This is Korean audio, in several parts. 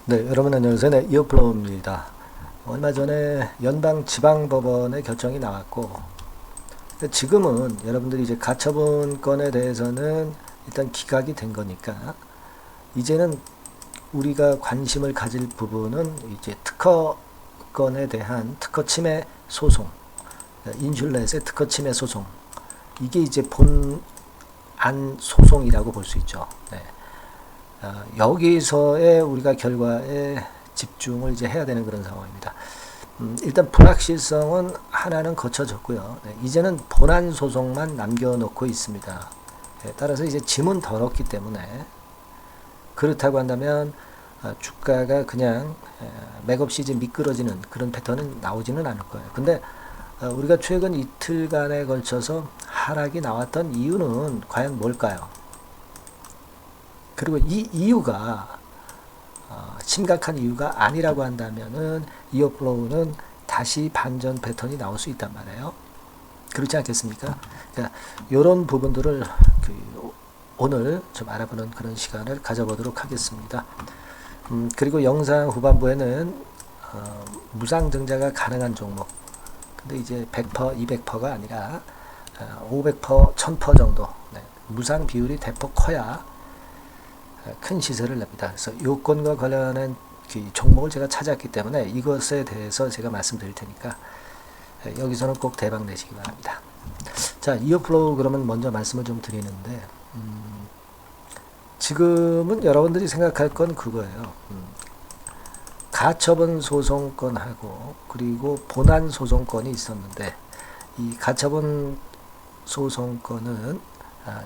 네, 여러분 안녕하세요. 네, 이어플로우입니다. 얼마 전에 연방지방법원의 결정이 나왔고, 지금은 여러분들이 이제 가처분 건에 대해서는 일단 기각이 된 거니까, 이제는 우리가 관심을 가질 부분은 이제 특허 건에 대한 특허 침해 소송, 인슐렛의 특허 침해 소송, 이게 이제 본안 소송이라고 볼 수 있죠. 네. 여기서의 우리가 결과에 집중을 이제 해야 되는 그런 상황입니다. 일단 불확실성은 하나는 거쳐졌고요. 네, 이제는 본안 소송만 남겨놓고 있습니다. 네, 따라서 이제 짐은 덜 없기 때문에 그렇다고 한다면 주가가 그냥 맥없이 이제 미끄러지는 그런 패턴은 나오지는 않을 거예요. 근데 우리가 최근 이틀간에 걸쳐서 하락이 나왔던 이유는 과연 뭘까요? 그리고 이 이유가 심각한 이유가 아니라고 한다면은 이어플로우는 다시 반전 패턴이 나올 수 있단 말이에요. 그렇지 않겠습니까? 그러니까 이런 부분들을 오늘 좀 알아보는 그런 시간을 가져보도록 하겠습니다. 그리고 영상 후반부에는 무상증자가 가능한 종목. 근데 이제 100%, 200%가 아니라 500%, 1000% 정도. 네, 무상 비율이 대폭 커야 큰 시세를 냅니다. 그래서 요건과 관련한 종목을 제가 찾았기 때문에 이것에 대해서 제가 말씀드릴 테니까 여기서는 꼭 대박 내시기 바랍니다. 자, 이어플로우 그러면 먼저 말씀을 좀 드리는데 지금은 여러분들이 생각할 건 그거예요. 가처분 소송건하고 그리고 본안 소송건이 있었는데 이 가처분 소송건은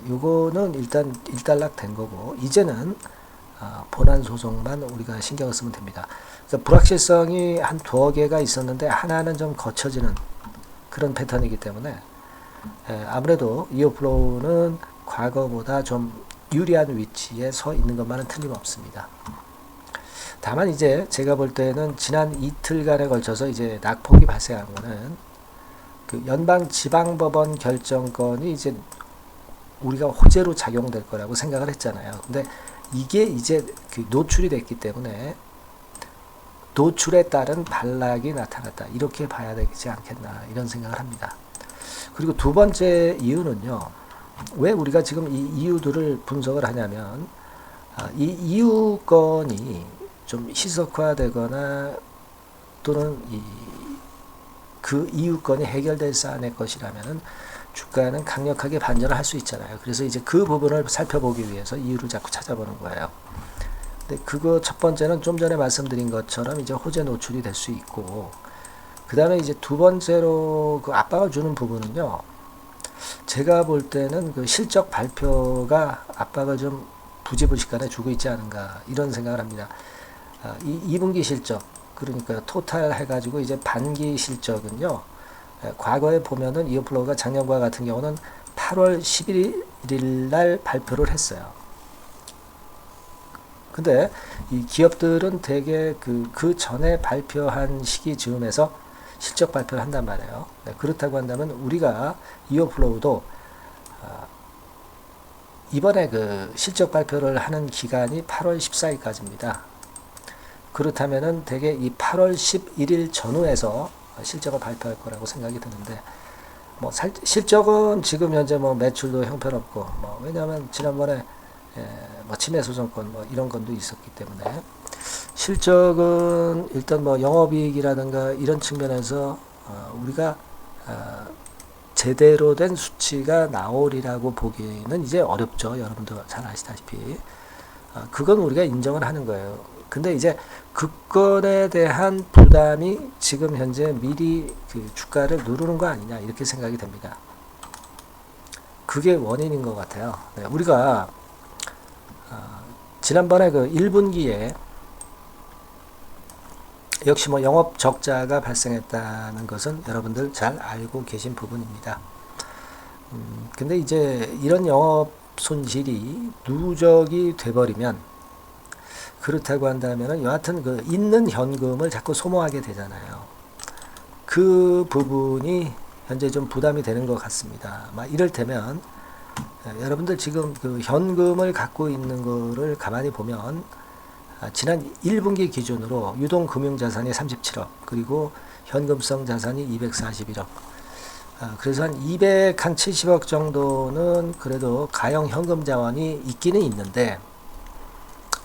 요거는 일단 일단락 된 거고 이제는 본안 소송만 우리가 신경을 쓰면 됩니다. 그러니까 불확실성이 한 두어 개가 있었는데 하나는 좀 거쳐지는 그런 패턴이기 때문에 아무래도 이어플로우는 과거보다 좀 유리한 위치에 서 있는 것만은 틀림없습니다. 다만 이제 제가 볼 때는 지난 이틀간에 걸쳐서 이제 낙폭이 발생한 거는 그 연방지방법원 결정권이 이제 우리가 호재로 작용될 거라고 생각을 했잖아요. 근데 이게 이제 노출이 됐기 때문에 노출에 따른 반락이 나타났다. 이렇게 봐야 되지 않겠나 이런 생각을 합니다. 그리고 두 번째 이유는요. 왜 우리가 지금 이 이유들을 분석을 하냐면 이 이유건이 좀 희석화되거나 또는 그 이유건이 해결될 사안의 것이라면은 주가는 강력하게 반전을 할 수 있잖아요. 그래서 이제 그 부분을 살펴보기 위해서 이유를 자꾸 찾아보는 거예요. 근데 그거 첫 번째는 좀 전에 말씀드린 것처럼 이제 호재 노출이 될 수 있고, 그 다음에 이제 두 번째로 그 압박을 주는 부분은요, 제가 볼 때는 그 실적 발표가 압박을 좀 부지불식간에 주고 있지 않은가, 이런 생각을 합니다. 이 2분기 실적, 그러니까 토탈 해가지고 이제 반기 실적은요, 과거에 보면은 이어플로우가 작년과 같은 경우는 8월 11일 날 발표를 했어요. 근데 이 기업들은 대개 그 전에 발표한 시기 즈음에서 실적 발표를 한단 말이에요. 그렇다고 한다면 우리가 이어플로우도 이번에 그 실적 발표를 하는 기간이 8월 14일까지입니다. 그렇다면은 대개 이 8월 11일 전후에서 실적을 발표할 거라고 생각이 드는데, 뭐 실적은 지금 현재 뭐 매출도 형편없고, 뭐 왜냐하면 지난번에 뭐 침해 소송건 뭐 이런 건도 있었기 때문에 실적은 일단 뭐 영업이익이라든가 이런 측면에서 우리가 제대로 된 수치가 나오리라고 보기에는 이제 어렵죠. 여러분도 잘 아시다시피 그건 우리가 인정을 하는 거예요. 근데 이제 그 건에 대한 부담이 지금 현재 미리 그 주가를 누르는 거 아니냐 이렇게 생각이 됩니다. 그게 원인인 것 같아요. 네, 우리가 지난번에 그 1분기에 역시 뭐 영업 적자가 발생했다는 것은 여러분들 잘 알고 계신 부분입니다. 근데 이제 이런 영업 손실이 누적이 돼버리면 그렇다고 한다면은 여하튼 그 있는 현금을 자꾸 소모하게 되잖아요. 그 부분이 현재 좀 부담이 되는 것 같습니다. 막 이를테면 여러분들 지금 그 현금을 갖고 있는 거를 가만히 보면 지난 1분기 기준으로 유동금융자산이 37억, 그리고 현금성 자산이 241억. 그래서 한 270억 정도는 그래도 가용 현금 자원이 있기는 있는데,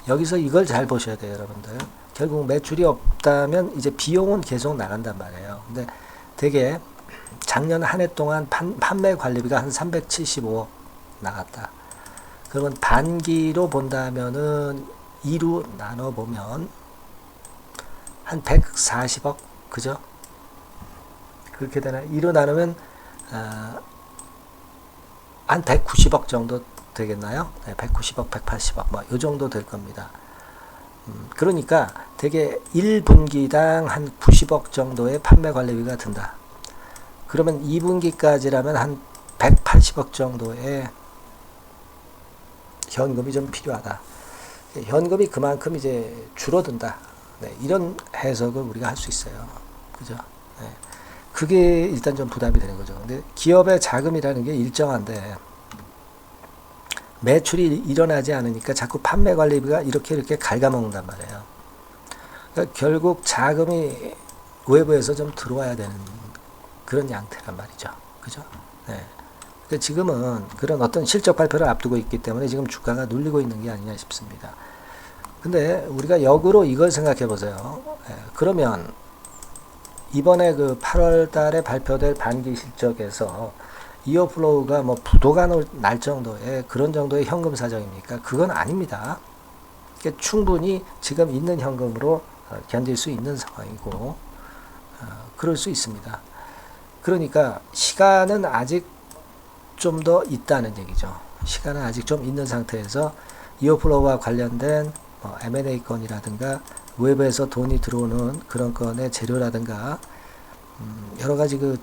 여기서 이걸 잘 보셔야 돼요, 여러분들. 결국 매출이 없다면 이제 비용은 계속 나간단 말이에요. 근데 되게 작년 한 해 동안 판매 관리비가 한 375억 나갔다. 그러면 반기로 본다면은 2로 나눠보면 한 140억, 그죠? 그렇게 되나? 2로 나누면 한 190억 정도 되겠나요? 네, 190억, 180억 뭐 요 정도 될 겁니다. 그러니까 되게 1분기당 한 90억 정도의 판매 관리비가 든다. 그러면 2분기까지라면 한 180억 정도의 현금이 좀 필요하다. 현금이 그만큼 이제 줄어든다. 네, 이런 해석을 우리가 할 수 있어요. 그죠? 네. 그게 일단 좀 부담이 되는 거죠. 근데 기업의 자금이라는 게 일정한데 매출이 일어나지 않으니까 자꾸 판매 관리비가 이렇게 갉아먹는단 말이에요. 그러니까 결국 자금이 외부에서 좀 들어와야 되는 그런 양태란 말이죠. 그죠? 네. 근데 지금은 그런 어떤 실적 발표를 앞두고 있기 때문에 지금 주가가 눌리고 있는 게 아니냐 싶습니다. 근데 우리가 역으로 이걸 생각해 보세요. 그러면 이번에 그 8월 달에 발표될 반기 실적에서 이어플로우가 뭐 부도가 날 정도의 그런 정도의 현금 사정입니까? 그건 아닙니다. 그러니까 충분히 지금 있는 현금으로 견딜 수 있는 상황이고, 그럴 수 있습니다. 그러니까 시간은 아직 좀 더 있다는 얘기죠. 시간은 아직 좀 있는 상태에서 이어플로우와 관련된 M&A 건이라든가 외부에서 돈이 들어오는 그런 건의 재료라든가 여러 가지 그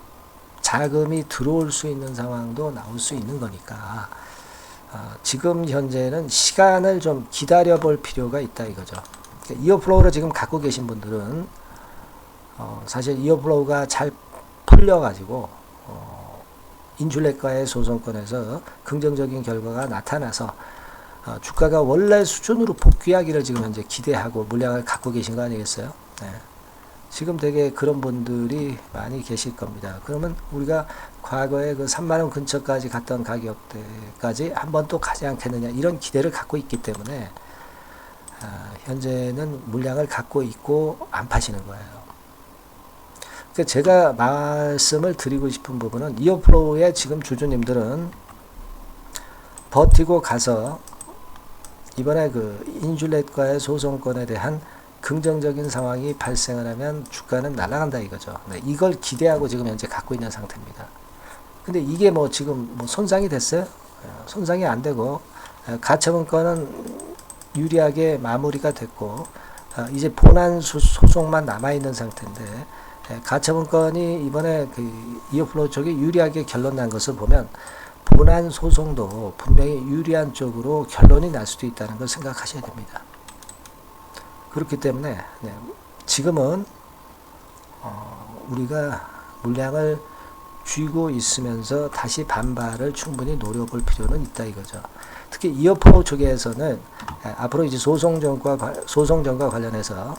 자금이 들어올 수 있는 상황도 나올 수 있는 거니까 지금 현재는 시간을 좀 기다려 볼 필요가 있다 이거죠. 그러니까 이어플로우를 지금 갖고 계신 분들은 사실 이어플로우가 잘 풀려가지고 인슐렛과의 소송권에서 긍정적인 결과가 나타나서 주가가 원래 수준으로 복귀하기를 지금 현재 기대하고 물량을 갖고 계신 거 아니겠어요? 네. 지금 되게 그런 분들이 많이 계실 겁니다. 그러면 우리가 과거에 그 3만원 근처까지 갔던 가격대까지 한번 또 가지 않겠느냐 이런 기대를 갖고 있기 때문에 현재는 물량을 갖고 있고 안 파시는 거예요. 그러니까 제가 말씀을 드리고 싶은 부분은 이어플로우의 지금 주주님들은 버티고 가서 이번에 그 인슐렛과의 소송권에 대한 긍정적인 상황이 발생을 하면 주가는 날아간다 이거죠. 네, 이걸 기대하고 지금 현재 갖고 있는 상태입니다. 근데 이게 뭐 지금 뭐 손상이 됐어요? 손상이 안 되고 가처분 건은 유리하게 마무리가 됐고 이제 본안 소송만 남아 있는 상태인데 가처분 건이 이번에 그 이어플로우 쪽이 유리하게 결론 난 것을 보면 본안 소송도 분명히 유리한 쪽으로 결론이 날 수도 있다는 걸 생각하셔야 됩니다. 그렇기 때문에 지금은 우리가 물량을 쥐고 있으면서 다시 반발을 충분히 노려볼 필요는 있다 이거죠. 특히 이어플로우 쪽에서는 앞으로 이제 소송전과 관련해서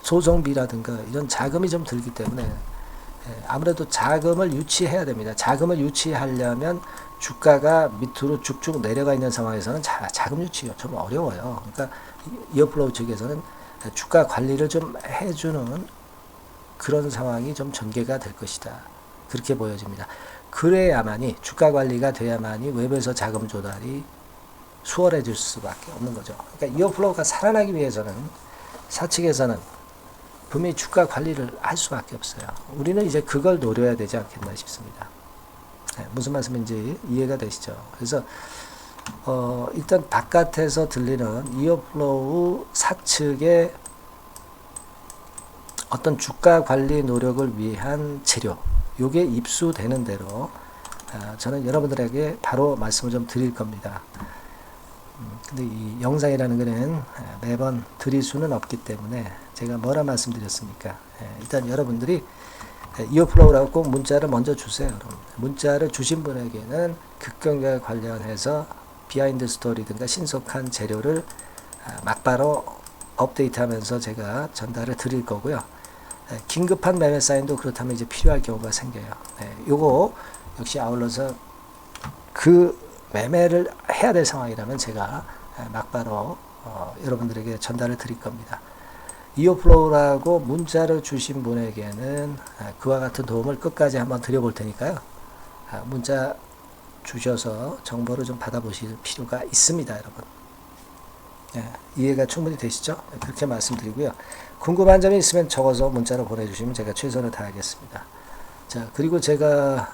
소송비라든가 이런 자금이 좀 들기 때문에 아무래도 자금을 유치해야 됩니다. 자금을 유치하려면 주가가 밑으로 쭉쭉 내려가 있는 상황에서는 자금 유치가 좀 어려워요. 그러니까 이어플로우 측에서는 주가 관리를 좀 해주는 그런 상황이 좀 전개가 될 것이다. 그렇게 보여집니다. 그래야만이 주가 관리가 돼야만이 외부에서 자금 조달이 수월해질 수밖에 없는 거죠. 그러니까 이어플로우가 살아나기 위해서는 사측에서는 분명히 주가 관리를 할 수밖에 없어요. 우리는 이제 그걸 노려야 되지 않겠나 싶습니다. 무슨 말씀인지 이해가 되시죠? 그래서 일단 바깥에서 들리는 이어플로우 사측의 어떤 주가 관리 노력을 위한 재료, 요게 입수되는 대로 저는 여러분들에게 바로 말씀을 좀 드릴 겁니다. 근데 이 영상이라는 거는 매번 드릴 수는 없기 때문에 제가 뭐라 말씀드렸습니까? 일단 여러분들이 이어플로우라고 꼭 문자를 먼저 주세요. 여러분. 문자를 주신 분에게는 급경과 관련해서 비하인드 스토리든가 신속한 재료를 막바로 업데이트하면서 제가 전달을 드릴 거고요. 긴급한 매매 사인도 그렇다면 이제 필요할 경우가 생겨요. 요거 역시 아울러서 그 매매를 해야 될 상황이라면 제가 막바로 여러분들에게 전달을 드릴 겁니다. 이오플로우라고 문자를 주신 분에게는 그와 같은 도움을 끝까지 한번 드려볼 테니까요. 문자 주셔서 정보를 좀 받아보실 필요가 있습니다, 여러분. 이해가 충분히 되시죠? 그렇게 말씀드리고요. 궁금한 점이 있으면 적어서 문자로 보내주시면 제가 최선을 다하겠습니다. 자, 그리고 제가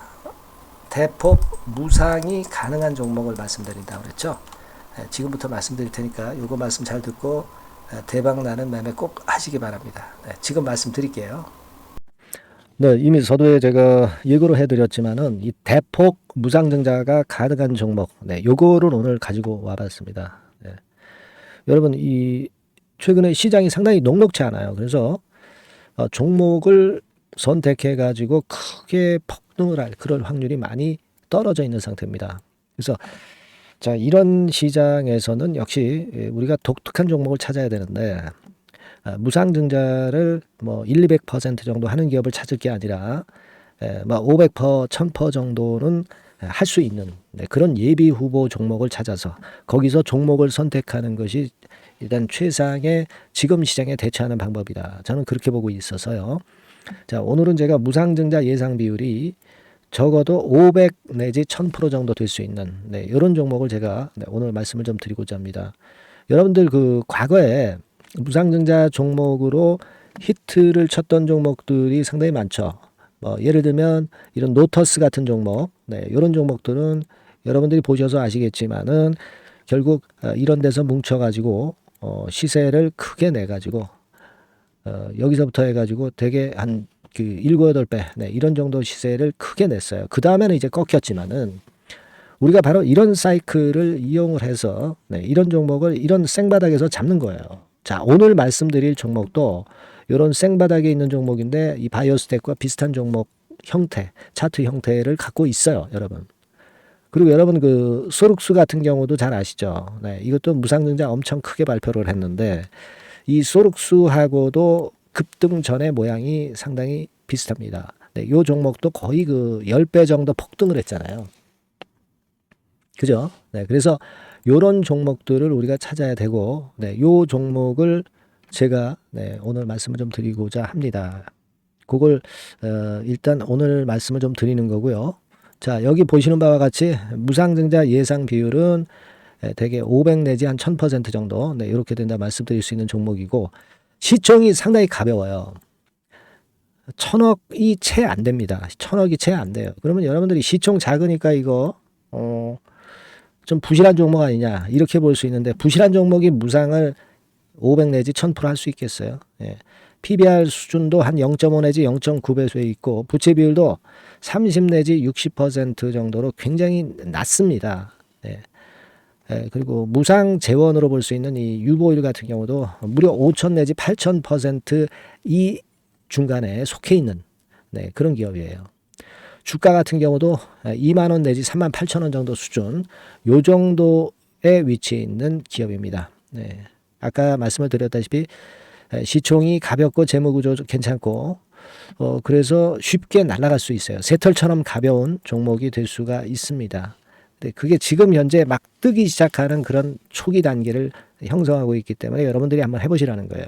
대폭 무상이 가능한 종목을 말씀드린다고 그랬죠. 지금부터 말씀드릴 테니까 요거 말씀 잘 듣고 대박 나는 매매 꼭 하시기 바랍니다. 지금 말씀드릴게요. 네, 이미 서두에 제가 예고를 해드렸지만은 이 대폭 무상증자가 가능한 종목, 요거를 오늘 가지고 와봤습니다. 여러분, 이 최근에 시장이 상당히 녹록치 않아요. 그래서 종목을 선택해 가지고 크게 폭등을 할 그럴 확률이 많이 떨어져 있는 상태입니다. 그래서 자, 이런 시장에서는 역시 우리가 독특한 종목을 찾아야 되는데 무상증자를 뭐 1, 200% 정도 하는 기업을 찾을 게 아니라 뭐 500%, 1000% 정도는 할 수 있는 그런 예비 후보 종목을 찾아서 거기서 종목을 선택하는 것이 일단 최상의 지금 시장에 대처하는 방법이다. 저는 그렇게 보고 있어서요. 자, 오늘은 제가 무상증자 예상 비율이 적어도 500 내지 1000% 정도 될 수 있는 이런 종목을 제가 오늘 말씀을 좀 드리고자 합니다. 여러분들 그 과거에 무상증자 종목으로 히트를 쳤던 종목들이 상당히 많죠. 뭐 예를 들면 이런 노터스 같은 종목, 이런 종목들은 여러분들이 보셔서 아시겠지만은 결국 이런 데서 뭉쳐가지고 시세를 크게 내가지고 여기서부터 해가지고 되게 한 그 7, 8배 이런 정도 시세를 크게 냈어요. 그 다음에는 이제 꺾였지만은 우리가 바로 이런 사이클을 이용을 해서 이런 종목을 이런 생바닥에서 잡는 거예요. 자, 오늘 말씀드릴 종목도 이런 생바닥에 있는 종목인데 이 바이오스텍과 비슷한 종목 형태, 차트 형태를 갖고 있어요, 여러분. 그리고 여러분 그 소룩스 같은 경우도 잘 아시죠? 이것도 무상증자 엄청 크게 발표를 했는데 이 소룩스하고도 급등 전의 모양이 상당히 비슷합니다. 이 종목도 거의 그 10배 정도 폭등을 했잖아요. 그죠? 그래서 요런 종목들을 우리가 찾아야 되고, 요 종목을 제가 오늘 말씀을 좀 드리고자 합니다. 그걸 일단 오늘 말씀을 좀 드리는 거고요. 자, 여기 보시는 바와 같이 무상증자 예상 비율은 대개 500 내지 한 1000% 정도 이렇게 된다 말씀드릴 수 있는 종목이고 시총이 상당히 가벼워요. 1000억이 채 안 됩니다. 1000억이 채 안 돼요. 그러면 여러분들이 시총 작으니까 이거 좀 부실한 종목 아니냐 이렇게 볼 수 있는데 부실한 종목이 무상을 500 내지 1000% 할 수 있겠어요. PBR 수준도 한 0.5 내지 0.9배수에 있고 부채 비율도 30 내지 60% 정도로 굉장히 낮습니다. 그리고 무상 재원으로 볼 수 있는 이 유보율 같은 경우도 무려 5000 내지 8000% 이 중간에 속해 있는 그런 기업이에요. 주가 같은 경우도 2만 원 내지 3만 8천 원 정도 수준 요 정도에 위치해 있는 기업입니다. 아까 말씀을 드렸다시피 시총이 가볍고 재무구조 괜찮고 그래서 쉽게 날아갈 수 있어요. 새털처럼 가벼운 종목이 될 수가 있습니다. 그게 지금 현재 막 뜨기 시작하는 그런 초기 단계를 형성하고 있기 때문에 여러분들이 한번 해보시라는 거예요.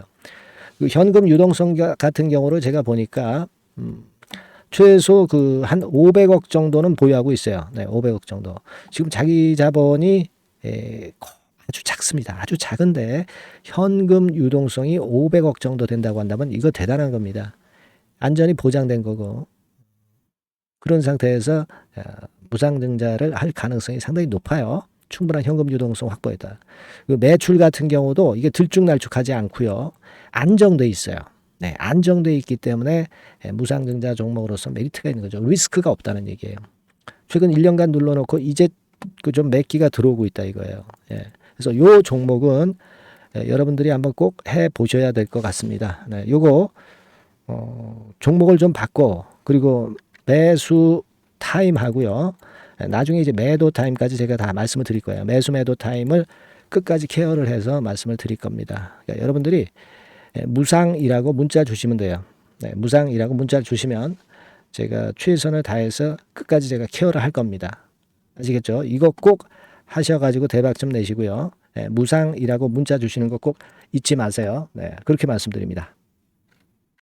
그 현금 유동성 같은 경우로 제가 보니까 최소 그 한 500억 정도는 보유하고 있어요. 500억 정도. 지금 자기 자본이 아주 작습니다. 아주 작은데 현금 유동성이 500억 정도 된다고 한다면 이거 대단한 겁니다. 안전이 보장된 거고 그런 상태에서 무상증자를 할 가능성이 상당히 높아요. 충분한 현금 유동성 확보했다. 매출 같은 경우도 이게 들쭉날쭉하지 않고요. 안정돼 있어요. 안정돼 있기 때문에 무상증자 종목으로서 메리트가 있는 거죠. 리스크가 없다는 얘기예요. 최근 1년간 눌러놓고 이제 그 좀 매기가 들어오고 있다 이거예요. 그래서 요 종목은 여러분들이 한번 꼭 해보셔야 될 것 같습니다. 요거 종목을 좀 바꿔 그리고 매수 타임 하고요. 나중에 이제 매도 타임까지 제가 다 말씀을 드릴 거예요. 매수 매도 타임을 끝까지 케어를 해서 말씀을 드릴 겁니다. 그러니까 여러분들이 무상이라고 문자 주시면 돼요. 네, 무상이라고 문자를 주시면 제가 최선을 다해서 끝까지 제가 케어를 할 겁니다. 아시겠죠? 이거 꼭 하셔가지고 대박 좀 내시고요. 네, 무상이라고 문자 주시는 거 꼭 잊지 마세요. 네, 그렇게 말씀드립니다.